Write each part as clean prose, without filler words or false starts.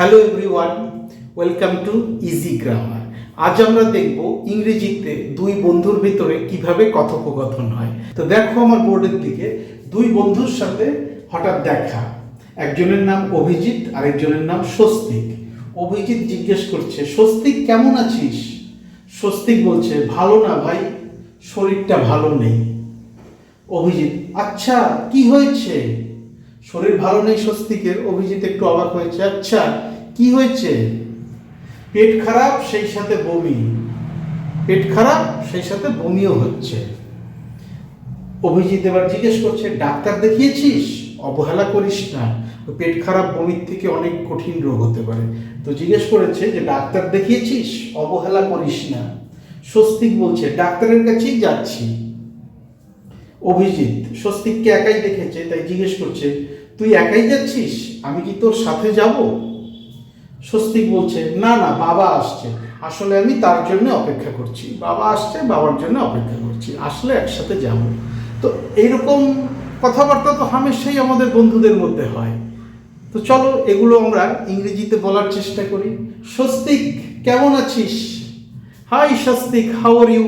Hello everyone, welcome to easy grammar. আজ আমরা দেখব ইংরেজিতে দুই বন্ধুর ভিতরে কিভাবে কথোপকথন হয়। তো দেখো আমার বোর্ডের দিকে, দুই বন্ধুর সাথে হঠাৎ দেখা। একজনের নাম অভিজিৎ, আরেকজনের নাম স্বস্তিক। অভিজিৎ জিজ্ঞেস করছে, স্বস্তিক কেমন আছিস? স্বস্তিক বলছে, ভালো না ভাই, শরীরটা ভালো নেই। অভিজিৎ, আচ্ছা কি হয়েছে? শরীর ভালো নেই স্বস্তিকের। অভিজিৎ একটু অবাক হয়েছে, আচ্ছা কি হয়েছে? পেট খারাপ, সেই সাথে বমি। পেট খারাপ, সেই সাথে বমিও হচ্ছে। অভিজিৎ এবার জিজ্ঞেস করছে, ডাক্তার দেখিয়েছিস? অবহেলা করিস না, পেট খারাপ বমির থেকে অনেক কঠিন রোগ হতে পারে। তো জিজ্ঞেস করেছে যে ডাক্তার দেখিয়েছিস? অবহেলা করিস না। স্বস্তিক বলছে, ডাক্তারের কাছেই যাচ্ছি। অভিজিৎ স্বস্তিককে একাই দেখেছে, তাই জিজ্ঞেস করছে, তুই একাই যাচ্ছিস? আমি কি তোর সাথে যাব? স্বস্তিক বলছে, না না, বাবা আসছে, আসলে আমি তার জন্য অপেক্ষা করছি। বাবা আসছে, বাবার জন্য অপেক্ষা করছি, আসলে একসাথে যাব। তো এইরকম কথাবার্তা তো হামেশাই আমাদের বন্ধুদের মধ্যে হয়। তো চলো এগুলো আমরা ইংরেজিতে বলার চেষ্টা করি। স্বস্তিক কেমন আছিস? Hi Swastik, how are you?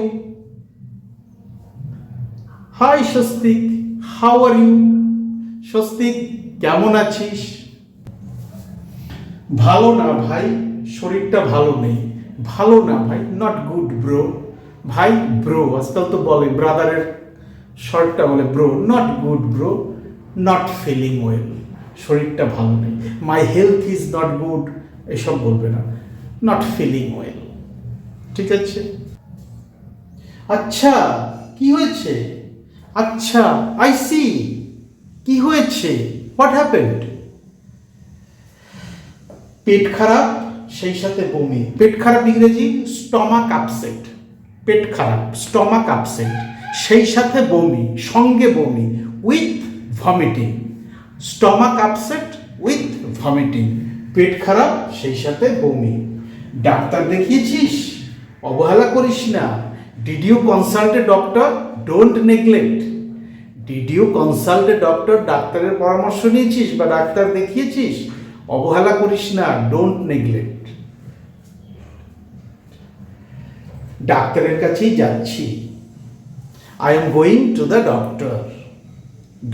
Hi Swastik, how are you? Swastik কেমন আছিস? ভালো না ভাই, শরীরটা ভালো নেই। ভালো না ভাই, নট গুড ব্রো। ভাই ব্রো, আজকাল তো বলে ব্রাদারের শর্টটা বলে bro. Not good bro, not feeling well, শরীরটা ভালো নেই। My health is not good, এসব বলবে না, নট ফিলিং ওয়েল। ঠিক আছে? আচ্ছা কি হয়েছে? আচ্ছা, আই সি, কি হয়েছে? What happened? পেট খারাপ, সেই সাথে বমি। পেট খারাপ ইংরেজি স্টমাক আপসেট। পেট খারাপ, স্টমাক আপসেট, সেই সাথে বমি, সঙ্গে বমি, with vomiting. Stomach upset with vomiting, পেট খারাপ সেই সাথে বমি। ডাক্তার দেখিয়েছিস? অবহেলা করিস না। Did you consult a doctor? Don't neglect. Did you consult a doctor? ডাক্তারের পরামর্শ নিয়েছিস বা ডাক্তার দেখিয়েছিস? অবহেলা করিস না, ডোন্ট নেগলেক্ট। ডাক্তারের কাছেই যাচ্ছি, I am going to the doctor.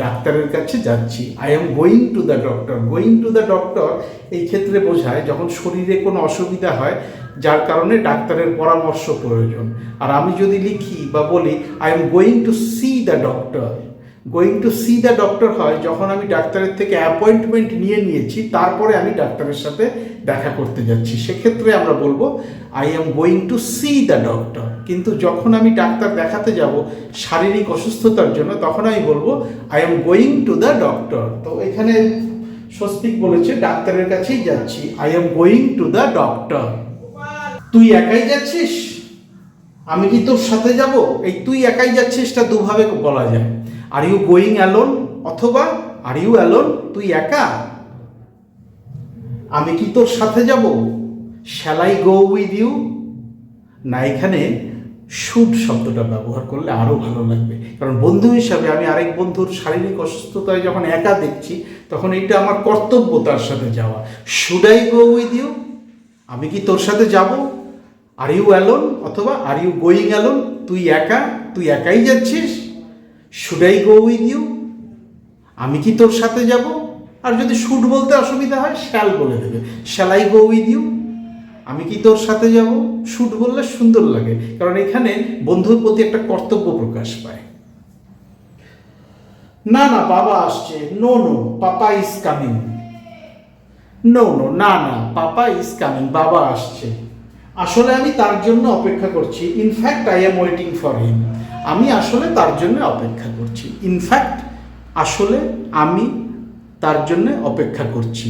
ডাক্তারের কাছে যাচ্ছি, I am going to the doctor. Going to the doctor এই ক্ষেত্রে বোঝায় যখন শরীরে কোনো অসুবিধা হয় যার কারণে ডাক্তারের পরামর্শ প্রয়োজন। আর আমি যদি লিখি বা বলি I am going to C the doctor, going to C the doctor হয় যখন আমি ডাক্তারের থেকে অ্যাপয়েন্টমেন্ট নিয়েছি, তারপরে আমি ডাক্তারের সাথে দেখা করতে যাচ্ছি, সেক্ষেত্রে আমরা বলবো I am going to C the doctor. কিন্তু যখন আমি ডাক্তার দেখাতে যাব শারীরিক অসুস্থতার জন্য, তখন আমি বলবো I am going to the doctor. তো এখানে স্বস্তিক বলেছে ডাক্তারের কাছেই যাচ্ছি, I am going to the doctor. তুই একাই যাচ্ছিস? আমি কি তোর সাথে যাব? এই তুই একাই যাচ্ছিস, এটা দুভাবে বলা যায়। আর ইউ গোয়িং অ্যালোন অথবা আর ইউ অ্যালোন, তুই একা? আমি কি তোর সাথে যাব? Shall I go with you? না, এখানে শুড শব্দটা ব্যবহার করলে আরও ভালো লাগবে, কারণ বন্ধু হিসাবে আমি আরেক বন্ধুর শারীরিক অসুস্থতায় যখন একা দেখছি, তখন এটা আমার কর্তব্য তার সাথে যাওয়া। Should I go with you? আমি কি তোর সাথে যাব? আর ইউ অ্যালোন অথবা আর ইউ গোয়িং অ্যালোন, তুই একা, তুই একাই যাচ্ছিস? Should I go with you? আমি কি তোর সাথে যাব? আর যদি শুড বলতে অসুবিধা হয়, শ্যাল বলে দেবে, shall I go with you? আমি কি তোর সাথে যাব? শুড বললে সুন্দর লাগে, কারণ এখানে বন্ধুর প্রতি একটা কর্তব্য প্রকাশ পায়। না না, বাবা আসছে। No no, papa is coming. No no, না না, পাপা ইজ কামিং, বাবা আসছে। আসলে আমি তার জন্য অপেক্ষা করছি। In fact I am waiting for him. আমি আসলে তার জন্য অপেক্ষা করছি। ইনফ্যাক্ট, আসলে আমি তার জন্য অপেক্ষা করছি।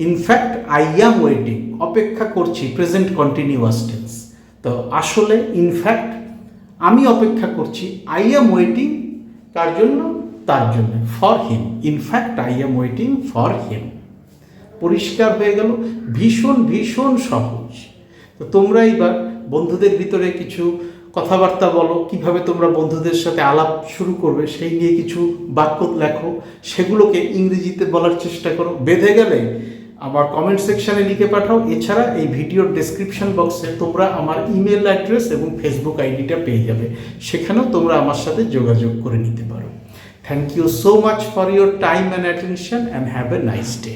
ইনফ্যাক্ট আই অ্যাম ওয়েটিং, অপেক্ষা করছি, প্রেজেন্ট কন্টিনিউয়াস টেন্স। তো আসলে ইনফ্যাক্ট আমি অপেক্ষা করছি, আই অ্যাম ওয়েটিং কার জন্য? তার জন্য, for him. In fact I am waiting for him. পরিষ্কার হয়ে গেল, ভীষণ ভীষণ সহজ। তো তোমরা এবার বন্ধুদের ভিতরে কিছু কথাবার্তা বলো, কিভাবে তোমরা বন্ধুদের সাথে আলাপ শুরু করবে সেই নিয়ে কিছু বাক্য লেখো, সেগুলোকে ইংরেজিতে বলার চেষ্টা করো। বেঁধে গেলে আমার কমেন্ট সেকশানে লিখে পাঠাও। এছাড়া এই ভিডিওর ডেসক্রিপশন বক্সে তোমরা আমার ইমেল অ্যাড্রেস এবং ফেসবুক আইডিটা পেয়ে যাবে, সেখানেও তোমরা আমার সাথে যোগাযোগ করে নিতে পারো। Thank you so much for your time and attention and have a nice day.